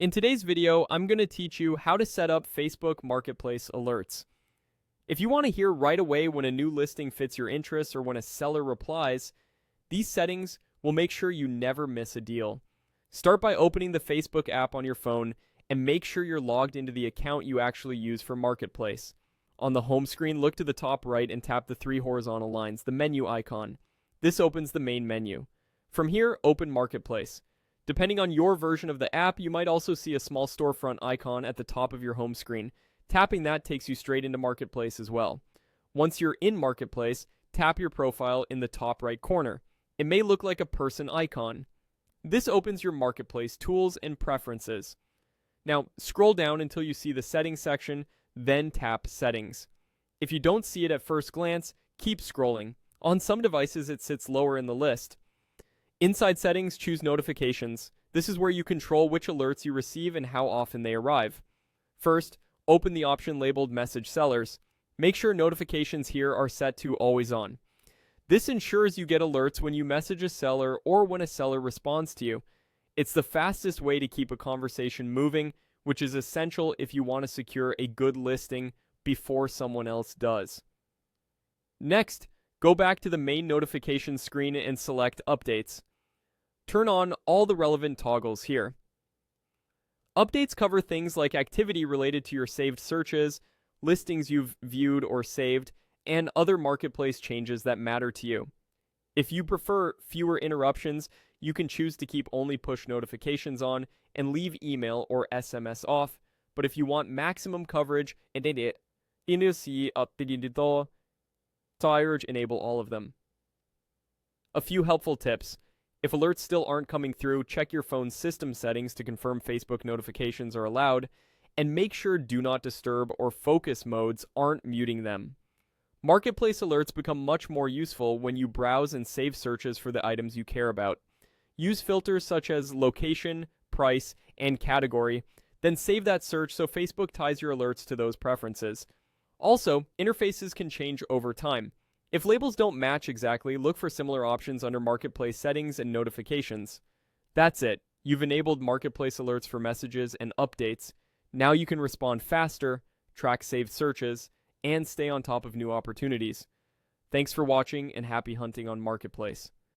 In today's video, I'm going to teach you how to set up Facebook Marketplace alerts. If you want to hear right away when a new listing fits your interests or when a seller replies, these settings will make sure you never miss a deal. Start by opening the Facebook app on your phone and make sure you're logged into the account you actually use for Marketplace. On the home screen, look to the top right and tap the three horizontal lines, the menu icon. This opens the main menu. From here, open Marketplace. Depending on your version of the app, you might also see a small storefront icon at the top of your home screen. Tapping that takes you straight into Marketplace as well. Once you're in Marketplace, tap your profile in the top right corner. It may look like a person icon. This opens your Marketplace tools and preferences. Now, scroll down until you see the Settings section, then tap Settings. If you don't see it at first glance, keep scrolling. On some devices, it sits lower in the list. Inside Settings, choose Notifications. This is where you control which alerts you receive and how often they arrive. First, open the option labeled Message Sellers. Make sure notifications here are set to Always On. This ensures you get alerts when you message a seller or when a seller responds to you. It's the fastest way to keep a conversation moving, which is essential if you want to secure a good listing before someone else does. Next, go back to the main notification screen and select Updates. Turn on all the relevant toggles here. Updates cover things like activity related to your saved searches, listings you've viewed or saved, and other marketplace changes that matter to you. If you prefer fewer interruptions, you can choose to keep only push notifications on and leave email or SMS off, but if you want maximum coverage, I urge enable all of them. A few helpful tips. If alerts still aren't coming through, check your phone's system settings to confirm Facebook notifications are allowed, and make sure Do Not Disturb or Focus modes aren't muting them. Marketplace alerts become much more useful when you browse and save searches for the items you care about. Use filters such as location, price, and category, then save that search so Facebook ties your alerts to those preferences. Also, interfaces can change over time. If labels don't match exactly, look for similar options under Marketplace Settings and Notifications. That's it. You've enabled Marketplace alerts for messages and updates. Now you can respond faster, track saved searches, and stay on top of new opportunities. Thanks for watching and happy hunting on Marketplace.